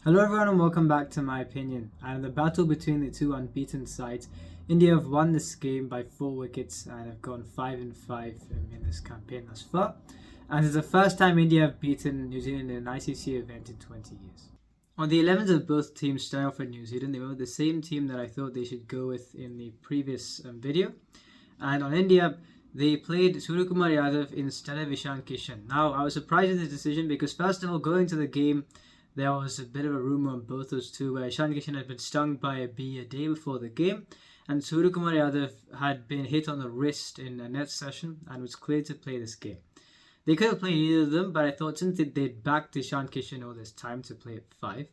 Hello everyone and welcome back to my opinion. And in the battle between the two unbeaten sides, India have won this game by 4 wickets and have gone 5-5 in this campaign thus far. And it's the first time India have beaten New Zealand in an ICC event in 20 years. On the 11s of both teams starting off with New Zealand, they went with the same team that I thought they should go with in the previous video. And on India, they played Suryakumar Yadav instead of Ishan Kishan. Now, I was surprised with this decision because first of all, going to the game, there was a bit of a rumour on both those two where Ishan Kishan had been stung by a bee a day before the game, and Suryakumar Yadav had been hit on the wrist in a net session and was cleared to play this game. They could have played either of them, but I thought since they'd backed Ishan Kishan all this time to play at 5,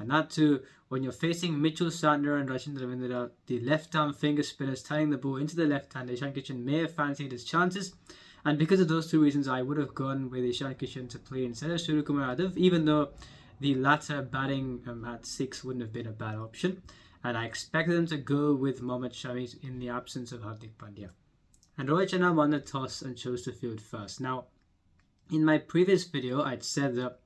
and that too, when you're facing Mitchell Santner and Rachin Ravindra, the left-arm finger spinners turning the ball into the left hand, Ishan Kishan may have fancied his chances. And because of those two reasons, I would have gone with Ishan Kishan to play instead of Suryakumar Yadav, even though the latter batting at 6 wouldn't have been a bad option. And I expected them to go with Mohammad Shami in the absence of Hardik Pandya. And Rohit Sharma won the toss and chose to field first. Now, in my previous video, I'd said that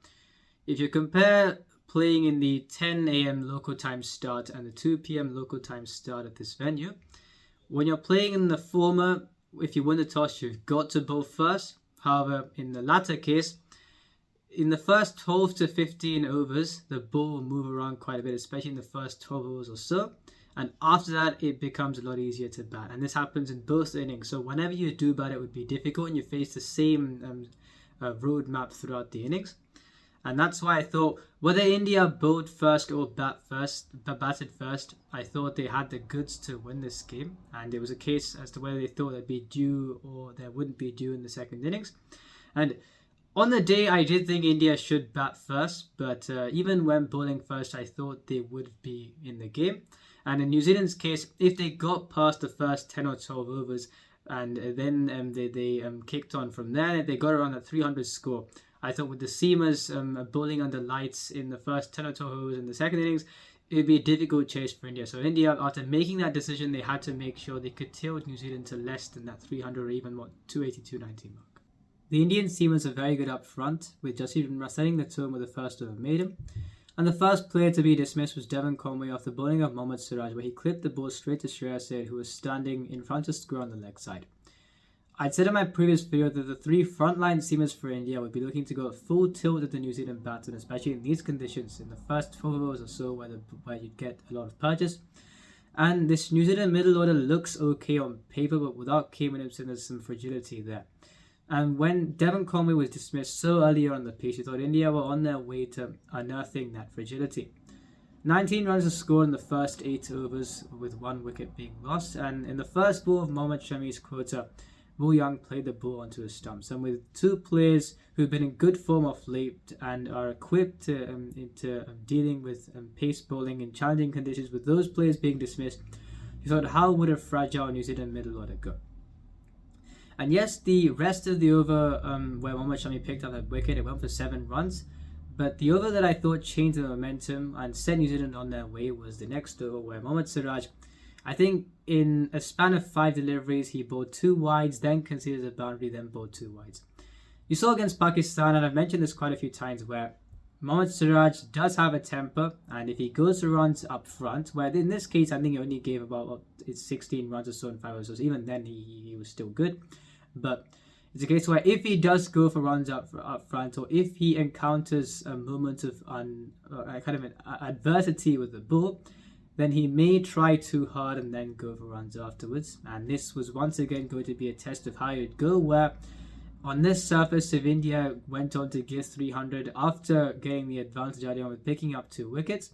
if you compare playing in the 10 a.m. local time start and the 2 p.m. local time start at this venue, when you're playing in the former, if you win the toss, you've got to bowl first. However, in the latter case, in the first 12 to 15 overs, the ball will move around quite a bit, especially in the first 12 overs or so. And after that, it becomes a lot easier to bat. And this happens in both innings. So whenever you do bat, it would be difficult and you face the same roadmap throughout the innings. And that's why I thought, whether India bowled first or batted first, I thought they had the goods to win this game. And it was a case as to whether they thought there'd be dew or there wouldn't be dew in the second innings. And on the day, I did think India should bat first, but even when bowling first, I thought they would be in the game. And in New Zealand's case, if they got past the first 10 or 12 overs and then they kicked on from there, if they got around a 300 score, I thought with the seamers bowling under lights in the first 10 or 12 overs in the second innings, it would be a difficult chase for India. So India, after making that decision, they had to make sure they curtailed New Zealand to less than that 300 or even 280, 290 mark. The Indian seamers are very good up front, with Jasit Bumrah setting the tone with the first over maiden. And the first player to be dismissed was Devon Conway off the bowling of Mohammad Siraj, where he clipped the ball straight to Shreyas Iyer, who was standing in front of square on the leg side. I'd said in my previous video that the 3 frontline seamers for India would be looking to go full tilt at the New Zealand batsmen, especially in these conditions, in the first 12 overs or so, where you'd get a lot of purchase. And this New Zealand middle order looks okay on paper, but without Kane Williamson, there's some fragility there. And when Devon Conway was dismissed so earlier on the pitch, we thought India were on their way to unearthing that fragility. 19 runs were scored in the first 8 overs, with 1 wicket being lost. And in the first ball of Mohammad Shami's quota, Will Young played the ball onto his stumps. And with 2 players who've been in good form of late and are equipped into dealing with pace bowling in challenging conditions, with those players being dismissed, you thought, how would a fragile New Zealand middle order go? And yes, the rest of the over where Mohammad Shami picked up that wicket, it went for 7 runs. But the over that I thought changed the momentum and set New Zealand on their way was the next over where Mohammad Siraj, I think in a span of 5 deliveries, he bowled 2 wides, then conceded a boundary, then bowled 2 wides. You saw against Pakistan, and I've mentioned this quite a few times, where Mohammad Siraj does have a temper, and if he goes to runs up front, where in this case, I think he only gave about 16 runs or so in 5 overs, so even then he was still good. But it's a case where if he does go for runs up front, or if he encounters a moment of kind of an adversity with the ball, then he may try too hard and then go for runs afterwards. And this was once again going to be a test of how it would go, where on this surface, if India went on to give 300 after getting the advantage early on with picking up 2 wickets,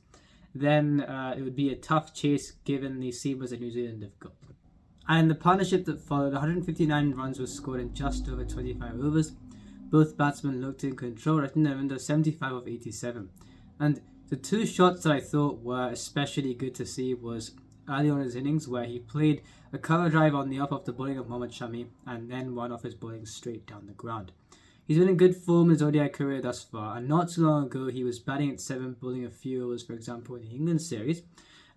then it would be a tough chase given the seamers that New Zealand have got. And the partnership that followed, 159 runs were scored in just over 25 overs. Both batsmen looked in control, Rachin Ravindra 75 of 87. And the 2 shots that I thought were especially good to see was early on in his innings, where he played a cover drive on the up of the bowling of Mohammad Shami and then one off his bowling straight down the ground. He's been in good form in his ODI career thus far, and not too long ago he was batting at 7, bowling a few overs, for example, in the England series.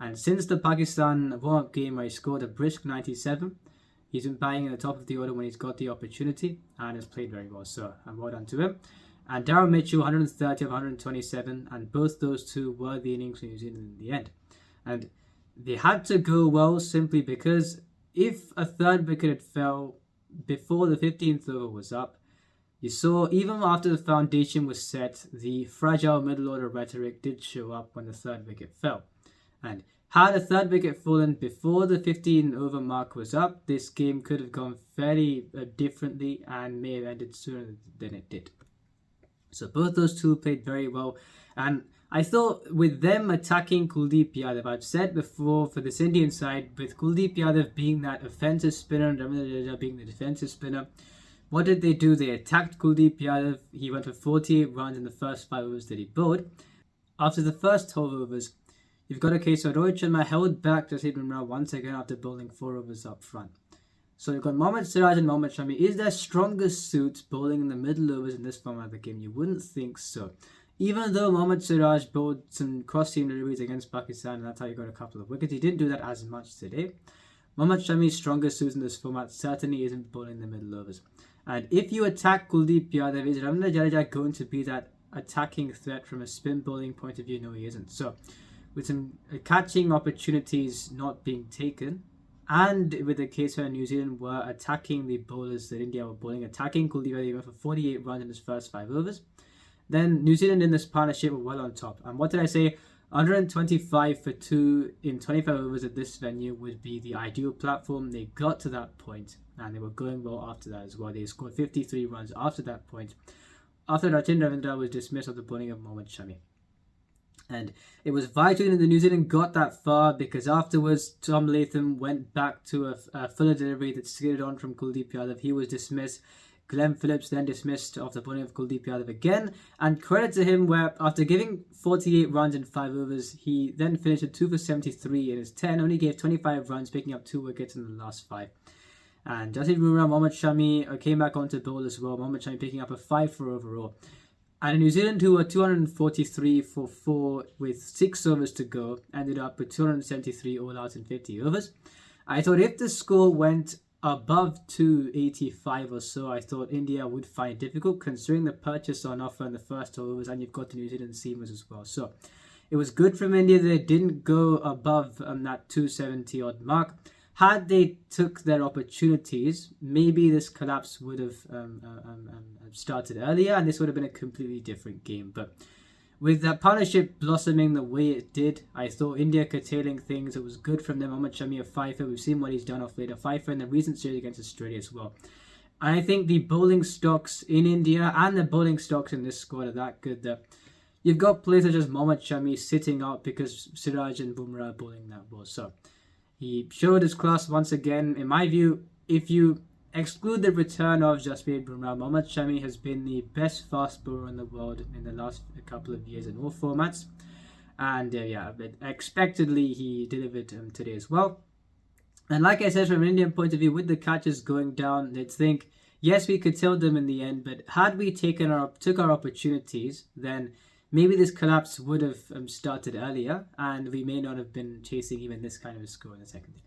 And since the Pakistan warm-up game where he scored a brisk 97, he's been batting at the top of the order when he's got the opportunity and has played very well. So well done to him. and Darren Mitchell 130 of 127, and both those two were the innings for New Zealand in the end. And they had to go well simply because if a third wicket had fell before the 15th over was up, you saw even after the foundation was set, the fragile middle order rhetoric did show up when the third wicket fell. And had a third wicket fallen before the 15 over mark was up, this game could have gone very differently and may have ended sooner than it did. So both those two played very well, and I thought with them attacking Kuldeep Yadav, I've said before for this Indian side, with Kuldeep Yadav being that offensive spinner and Ravindra Jadeja being the defensive spinner, what did they do? They attacked Kuldeep Yadav. He went for 48 runs in the first 5 overs that he bowled. After the first 12 overs, you've got a case where Rohit Sharma held back Jasprit Bumrah once again after bowling 4 overs up front. So you've got Mohammad Siraj and Mohammad Shami. Is their strongest suit bowling in the middle overs in this format of the game? You wouldn't think so. Even though Mohammad Siraj bowled some cross-seam deliveries against Pakistan, and that's how he got a couple of wickets, he didn't do that as much today. Mohammad Shami's strongest suit in this format certainly isn't bowling in the middle overs. And if you attack Kuldeep Yadav, is Ravindra Jadeja going to be that attacking threat from a spin bowling point of view? No, he isn't. So with some catching opportunities not being taken, and with the case where New Zealand were attacking the bowlers that India were bowling, attacking Kuldeep Yadav, he went for 48 runs in his first 5 overs. Then New Zealand in this partnership were well on top. And what did I say? 125 for 2 in 25 overs at this venue would be the ideal platform. They got to that point and they were going well after that as well. They scored 53 runs after that point, after Rachin Ravindra was dismissed of the bowling of Mohammad Shami. And it was vital that the New Zealand got that far, because afterwards Tom Latham went back to a fuller delivery that skidded on from Kuldeep Yadav. He was dismissed. Glenn Phillips then dismissed off the bowling of Kuldeep Yadav again, and credit to him where after giving 48 runs in 5 overs, he then finished at 2 for 73 in his 10, only gave 25 runs, picking up 2 wickets in the last 5. And Jasprit Bumrah, Mohammad Shami came back onto bowl as well, Mohammad Shami picking up a 5 for overall. And New Zealand, who were 243 for 4 with 6 overs to go, ended up with 273 all out in 50 overs. I thought if the score went above 285 or so, I thought India would find it difficult, considering the purchase on offer in the first 12 overs, and you've got the New Zealand seamers as well. So it was good from India that they didn't go above that 270 odd mark. Had they took their opportunities, maybe this collapse would have started earlier, and this would have been a completely different game. But with that partnership blossoming the way it did, I thought India curtailing things, it was good from them. Mohammad Shami, a 5-fer. We've seen what he's done off late, a 5-fer in the recent series against Australia as well. And I think the bowling stocks in India and the bowling stocks in this squad are that good that you've got players such as Mohammad Shami sitting out because Siraj and Bumrah are bowling that well. So he showed his class once again. In my view, if you exclude the return of Jasprit Bumrah, Mohammad Shami has been the best fast bowler in the world in the last couple of years in all formats. And but expectedly he delivered today as well. And like I said, from an Indian point of view, with the catches going down, they'd think, yes, we curtailed them in the end, but had we took our opportunities, then maybe this collapse would have started earlier, and we may not have been chasing even this kind of a score in the second innings.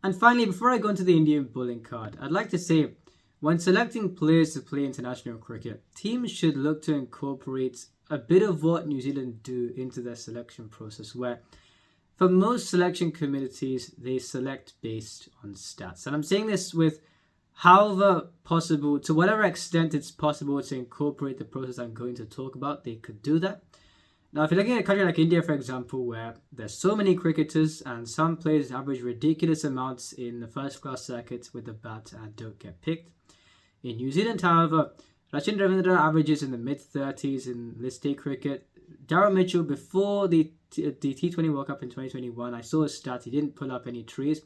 And finally, before I go into the Indian bowling card, I'd like to say, when selecting players to play international cricket, teams should look to incorporate a bit of what New Zealand do into their selection process, where for most selection committees, they select based on stats. And I'm saying this with however possible, to whatever extent it's possible to incorporate the process I'm going to talk about, they could do that. Now, if you're looking at a country like India, for example, where there's so many cricketers and some players average ridiculous amounts in the first-class circuit with the bat and don't get picked. In New Zealand, however, Rachin Ravindra averages in the mid-30s in list A cricket. Darren Mitchell, before the T20 World Cup in 2021, I saw his stats, he didn't pull up any trees.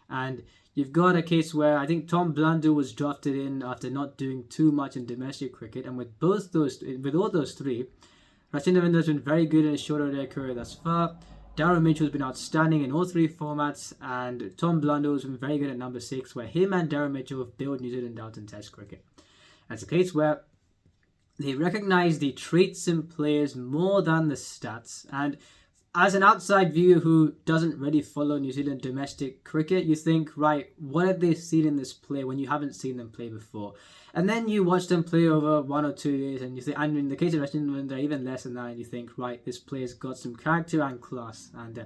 And you've got a case where I think Tom Blundell was drafted in after not doing too much in domestic cricket. And with all those three, Rachin Ravindra has been very good in his short order career thus far. Darren Mitchell has been outstanding in all 3 formats, and Tom Blundell has been very good at number 6, where him and Darren Mitchell have bailed New Zealand out in Test cricket. And it's a case where they recognise the traits in players more than the stats. And as an outside viewer who doesn't really follow New Zealand domestic cricket, you think, right, what have they seen in this player when you haven't seen them play before? And then you watch them play over 1 or 2 years, and you think, and in the case of West Indies, they're even less than that, and you think, right, this player's got some character and class. And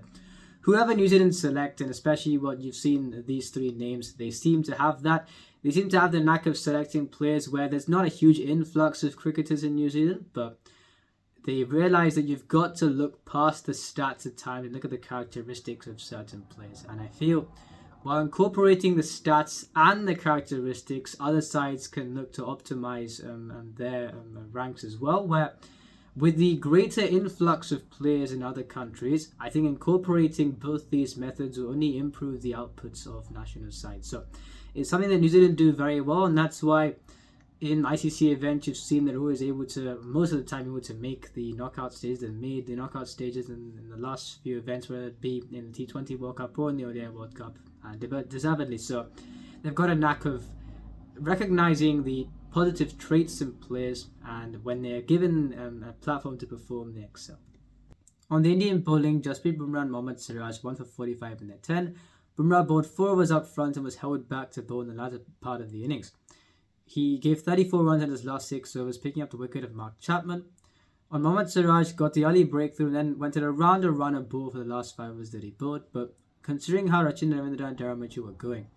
whoever New Zealand select, and especially what you've seen these three names, they seem to have that. They seem to have the knack of selecting players where there's not a huge influx of cricketers in New Zealand, but they realize that you've got to look past the stats at times and look at the characteristics of certain players. And I feel while incorporating the stats and the characteristics, other sides can look to optimize their ranks as well, where with the greater influx of players in other countries, I think incorporating both these methods will only improve the outputs of national sides. So it's something that New Zealand do very well, and that's why in ICC events, you've seen they're always able to, most of the time, able to make the knockout stages. They've made the knockout stages in the last few events, whether it be in the T20 World Cup or in the ODI World Cup, and deservedly so. They've got a knack of recognizing the positive traits in players, and when they're given a platform to perform, they excel. On the Indian bowling, Jasprit Bumrah and Mohammad Siraj 1 for 45 in their 10. Bumrah bowled 4 overs up front and was held back to bowl in the latter part of the innings. He gave 34 runs in his last 6 overs, picking up the wicket of Mark Chapman. On Mohammad Siraj, got the early breakthrough and then went at around a run and ball for the last 5 overs that he bowled, but considering how Rachin Ravindra and Darren Mitchell were going,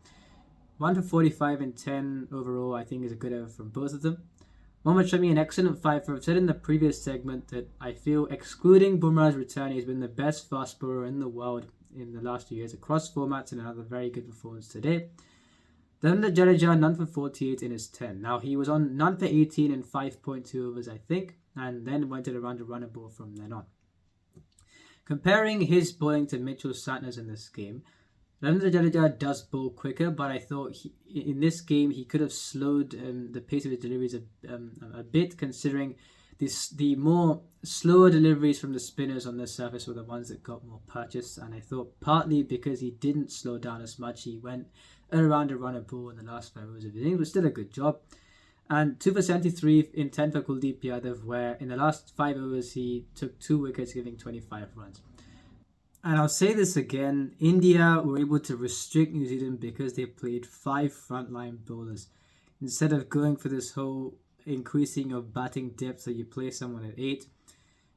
1 for 45 in 10 overall, I think is a good effort from both of them. Mohammad Shami, an excellent 5 I've said in the previous segment that I feel excluding Bumrah's return, he's been the best fast bowler in the world in the last 2 years across formats, and another very good performance today. Ravindra Jadeja, none for 48 in his 10. Now, he was on none for 18 in 5.2 overs, I think, and then went at around a run and ball from then on. Comparing his bowling to Mitchell Santner's in this game, Ravindra Jadeja does bowl quicker, but I thought in this game he could have slowed the pace of his deliveries a bit, considering the more slower deliveries from the spinners on the surface were the ones that got more purchase, and I thought partly because he didn't slow down as much, he went around a run and ball in the last 5 overs of his innings, but still a good job. And 2 for 73 in 10 for Kuldeep Yadav, where in the last 5 overs he took 2 wickets, giving 25 runs. And I'll say this again, India were able to restrict New Zealand because they played 5 frontline bowlers. Instead of going for this whole increasing of batting depth, so you play someone at 8,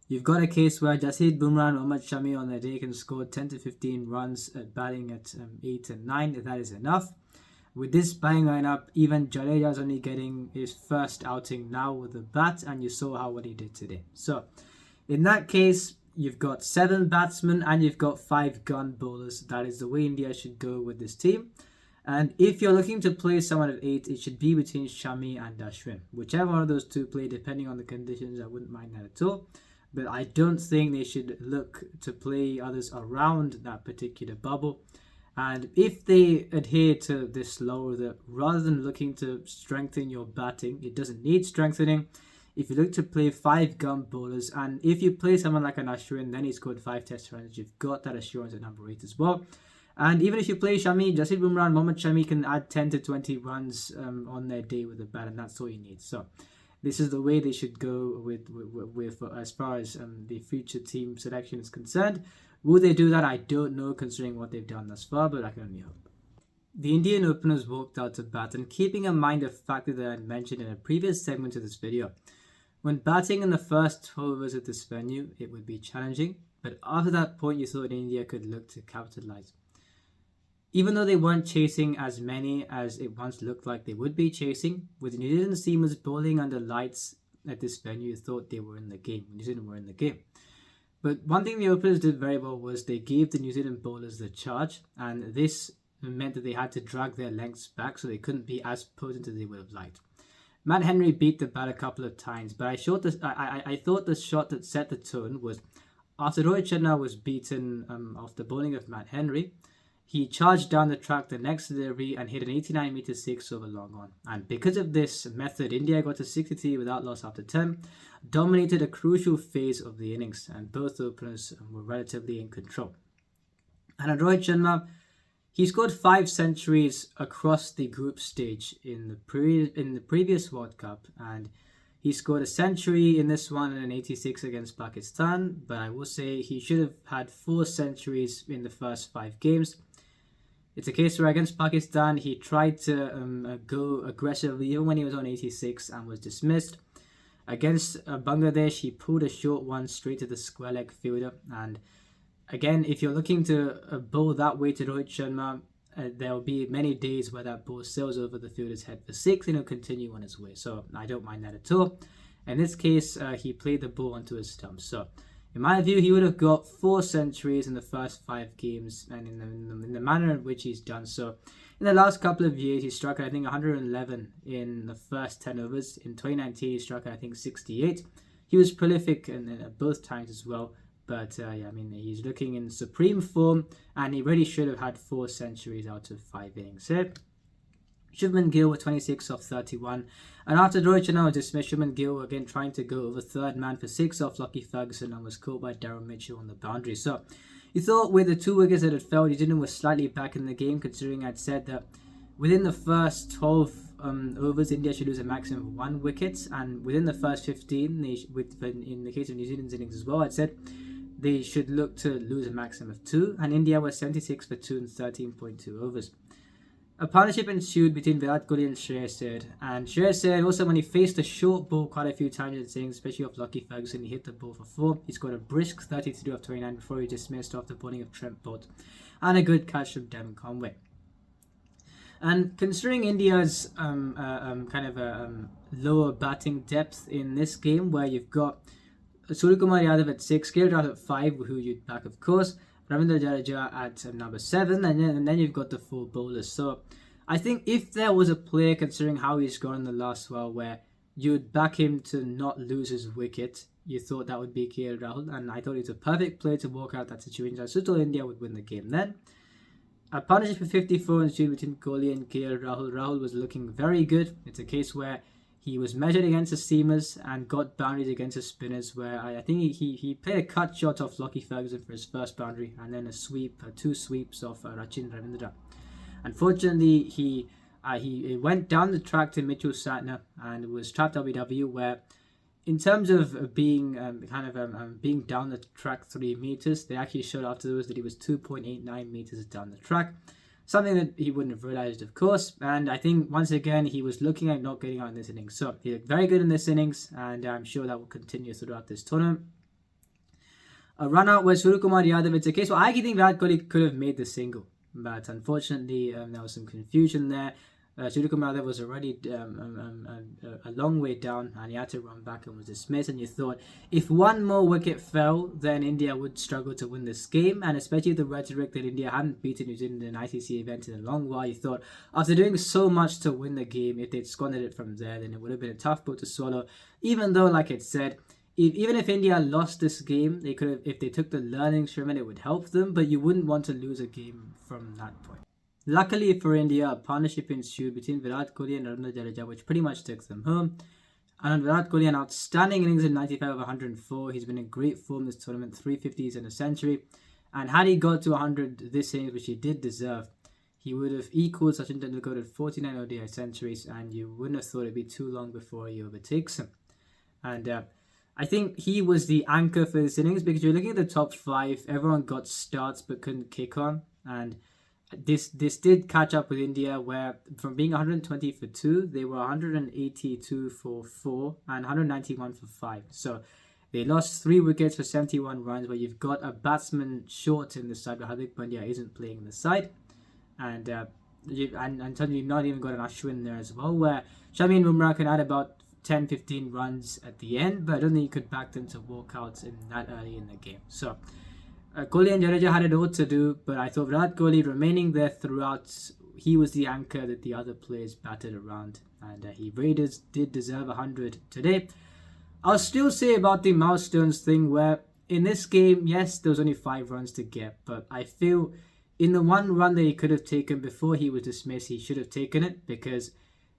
you've got a case where Jasprit Bumrah and Mohammad Shami on their day can score 10 to 15 runs at batting at 8 and 9, if that is enough. With this batting lineup, even Jadeja is only getting his first outing now with the bat, and you saw what he did today. So, in that case, you've got 7 batsmen and you've got 5 gun bowlers. That is the way India should go with this team. And if you're looking to play someone at 8, it should be between Shami and Ashwin. Whichever one of those two play, depending on the conditions, I wouldn't mind that at all. But I don't think they should look to play others around that particular bubble. And if they adhere to this law that rather than looking to strengthen your batting, it doesn't need strengthening. If you look to play 5 gun bowlers, and if you play someone like an Ashwin, then he scored 5 test runs, you've got that assurance at number 8 as well. And even if you play Shami, Jasprit Bumrah and Mohammad Shami can add 10 to 20 runs on their day with the bat, and that's all you need. So this is the way they should go with as far as the future team selection is concerned. Will they do that? I don't know, considering what they've done thus far, but I can only hope. The Indian openers walked out to bat, and keeping in mind a factor that I mentioned in a previous segment of this video, when batting in the first 12 overs at this venue, it would be challenging, but after that point you thought India could look to capitalize. Even though they weren't chasing as many as it once looked like they would be chasing, with New Zealand seamers bowling under lights at this venue, you thought they were in the game. New Zealand were in the game. But one thing the openers did very well was they gave the New Zealand bowlers the charge, and this meant that they had to drag their lengths back so they couldn't be as potent as they would have liked. Matt Henry beat the bat a couple of times, but I thought the shot that set the tone was after Rohit Sharma was beaten off the bowling of Matt Henry. He charged down the track the next delivery and hit an 89-meter 6 over long on. And because of this method, India got to 63 without loss after 10, dominated a crucial phase of the innings, and both openers were relatively in control. And Rohit Sharma, he scored 5 centuries across the group stage in the previous World Cup, and He scored a century in this one and an 86 against Pakistan, but I will say he should have had 4 centuries in the first 5 games. It's a case where against Pakistan, he tried to go aggressively even when he was on 86 and was dismissed. Against Bangladesh, he pulled a short one straight to the square leg fielder. And again, if you're looking to bowl that way to Rohit Sharma, there will be many days where that ball sails over the fielder's head for 6 and he'll continue on his way. So I don't mind that at all. In this case, he played the ball onto his stump. So in my view, he would have got 4 centuries in the first 5 games, and in the manner in which he's done so. In the last couple of years, he struck, I think, 111 in the first 10 overs. In 2019, he struck, I think, 68. He was prolific in both times as well. But yeah, I mean, he's looking in supreme form, and he really should have had 4 centuries out of 5 innings here. Shubman Gill with 26 off 31. And after Rohit Sharma was dismissed, Shubman Gill again trying to go over third man for 6 off Lockie Ferguson and was caught by Darryl Mitchell on the boundary. So you thought with the 2 wickets that had fell, New was slightly back in the game, considering I'd said that within the first 12 overs, India should lose a maximum of 1 wicket. And within the first 15, in the case of New Zealand's innings as well, I'd said they should look to lose a maximum of 2. And India was 76 for 2 in 13.2 overs. A partnership ensued between Virat Kohli and Shreyas Iyer. And Shreyas Iyer, also when he faced a short ball quite a few times in innings, especially off Lockie Ferguson, he hit the ball for 4. He scored a brisk 33 off 29 before he dismissed off the bowling of Trent Boult. And a good catch from Devon Conway. And considering India's lower batting depth in this game, where you've got Suryakumar Yadav at 6, KL Rahul at 5, who you'd back of course, Ravindra Jadeja at number 7, and then you've got the 4 bowlers. So I think if there was a player, considering how he's gone in the last while, where you'd back him to not lose his wicket, you thought that would be KL Rahul, and I thought it's a perfect player to walk out that situation. I still thought India would win the game then. A partnership of 54 ensued between Kohli and KL Rahul. Rahul was looking very good. It's a case where he was measured against the seamers and got boundaries against the spinners, where I think he played a cut shot off Lockie Ferguson for his first boundary, and then a sweep, 2 sweeps off Rachin Ravindra. Unfortunately, he went down the track to Mitchell Satner and was trapped WW, where in terms of being being down the track 3 meters, they actually showed afterwards that he was 2.89 meters down the track. Something that he wouldn't have realised, of course. And I think, once again, he was looking at not getting out in this innings. So he looked very good in this innings, and I'm sure that will continue throughout this tournament. A run-out was Suryakumar Yadav. It's a case where I actually think Virat Kohli could have made the single. But unfortunately, there was some confusion there. Suryakumar Yadav was already a long way down, and he had to run back and was dismissed. And you thought, if one more wicket fell, then India would struggle to win this game. And especially the rhetoric that India hadn't beaten New Zealand in an ICC event in a long while, you thought, after doing so much to win the game, if they'd squandered it from there, then it would have been a tough boat to swallow. Even though, like it said, even if India lost this game, they could have, if they took the learnings from it, it would help them. But you wouldn't want to lose a game from that point. Luckily for India, a partnership ensued between Virat Kohli and Ravindra Jadeja, which pretty much took them home. And on Virat Kohli, an outstanding innings in 95 of 104. He's been in great form this tournament, 350s in a century. And had he got to 100 this innings, which he did deserve, he would have equaled Sachin Tendulkar at 49 ODI centuries, and you wouldn't have thought it'd be too long before he overtakes him. And I think he was the anchor for this innings, because you're looking at the top 5, everyone got starts but couldn't kick on. And this did catch up with India, where from being 120 for 2, they were 182 for 4 and 191 for 5. So they lost 3 wickets for 71 runs, where you've got a batsman short in the side, but Hardik Pandya isn't playing in the side. And you've not even got an Ashwin there as well, where Shami and Bumrah can add about 10-15 runs at the end, but I don't think you could back them to walk out in that early in the game. So Kohli and Jadeja had it all to do, but I thought Virat Kohli remaining there throughout, he was the anchor that the other players batted around, and he really did deserve 100 today. I'll still say about the milestones thing, where in this game, yes, there was only 5 runs to get, but I feel in the 1 run that he could have taken before he was dismissed, he should have taken it, because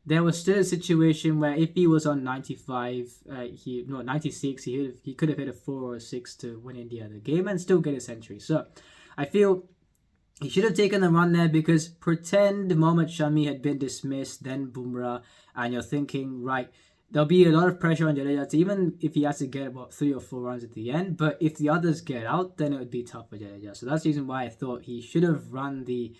there was still a situation where if he was on 96, he could have hit a 4 or a 6 to win India the game and still get a century. So I feel he should have taken the run there, because pretend Mohammad Shami had been dismissed, then Bumrah, and you're thinking, right, there'll be a lot of pressure on Jadeja, even if he has to get about 3 or 4 runs at the end. But if the others get out, then it would be tough for Jadeja. So that's the reason why I thought he should have run the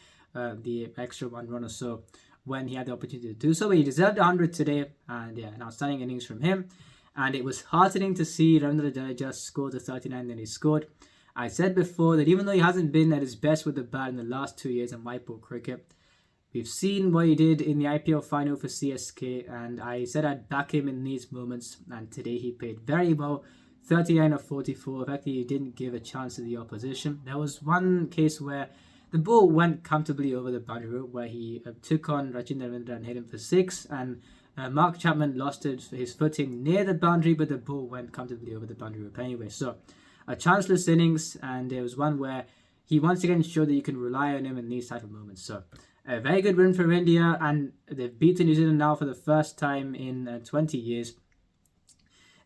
extra 1 run or so when he had the opportunity to do so. But he deserved 100 today, and yeah, an outstanding innings from him. And it was heartening to see Ravindra Jadeja score the 39 that he scored. I said before that even though he hasn't been at his best with the bat in the last 2 years in white ball cricket, we've seen what he did in the IPL final for CSK, and I said I'd back him in these moments, and today he played very well. 39 of 44. Effectively, he didn't give a chance to the opposition. There was one case where the ball went comfortably over the boundary rope, where he took on Rachin Ravindra and hit him for 6, and Mark Chapman lost his footing near the boundary, but the ball went comfortably over the boundary rope anyway. So, a chanceless innings, and there was one where he once again showed that you can rely on him in these type of moments. So, a very good win for India, and they've beaten New Zealand now for the first time in 20 years.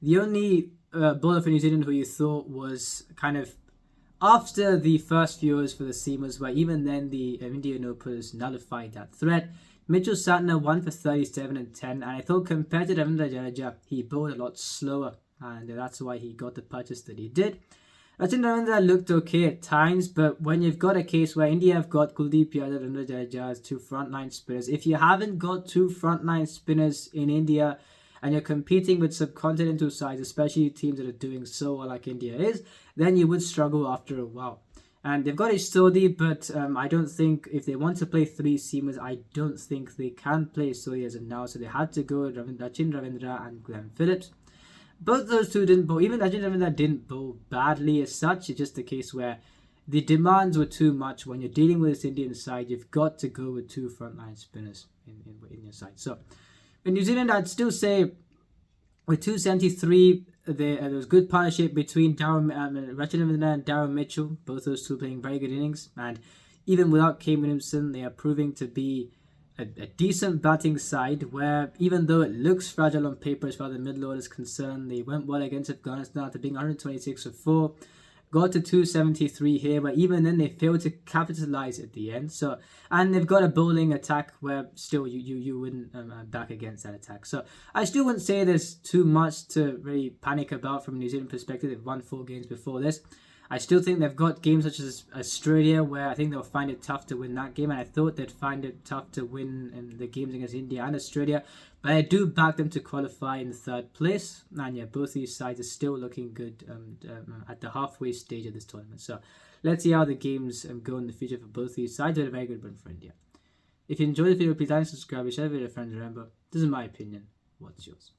The only bowler for New Zealand who you thought was kind of after the first few overs for the seamers, where even then the Indian openers nullified that threat. Mitchell Santner 1 for 37 and 10, and I thought compared to Ravindra Jadeja, he bowled a lot slower, and that's why he got the purchase that he did. Rachin Ravindra looked okay at times, but when you've got a case where India have got Kuldeep Yadav and Ravindra Jadeja as 2 frontline spinners, if you haven't got 2 frontline spinners in India and you're competing with subcontinental sides, especially teams that are doing so well like India is, then you would struggle after a while. And they've got Sodhi, but I don't think if they want to play 3 seamers, I don't think they can play Sodhi as of now. So they had to go with Rachin Ravindra and Glenn Phillips. Both those two didn't bowl. Even Rachin Ravindra didn't bowl badly as such. It's just a case where the demands were too much. When you're dealing with this Indian side, you've got to go with 2 frontline spinners in your side. So in New Zealand, I'd still say with 273, there was good partnership between Rachin Ravindra and Darren Mitchell. Both those two playing very good innings. And even without Kane Williamson, they are proving to be a decent batting side, where even though it looks fragile on paper as far as the middle order is concerned, they went well against Afghanistan after being 126 for 4. Got to 273 here, but even then they failed to capitalize at the end. So, and they've got a bowling attack where still you wouldn't back against that attack. So I still wouldn't say there's too much to really panic about from a New Zealand perspective. They've won 4 games before this. I still think they've got games such as Australia, where I think they'll find it tough to win that game, and I thought they'd find it tough to win in the games against India and Australia, but I do back them to qualify in 3rd place, and yeah, both these sides are still looking good at the halfway stage of this tournament. So let's see how the games go in the future for both these sides. But a very good win for India. If you enjoyed the video, please like and subscribe, share the video with friends. Remember, this is my opinion. What's yours?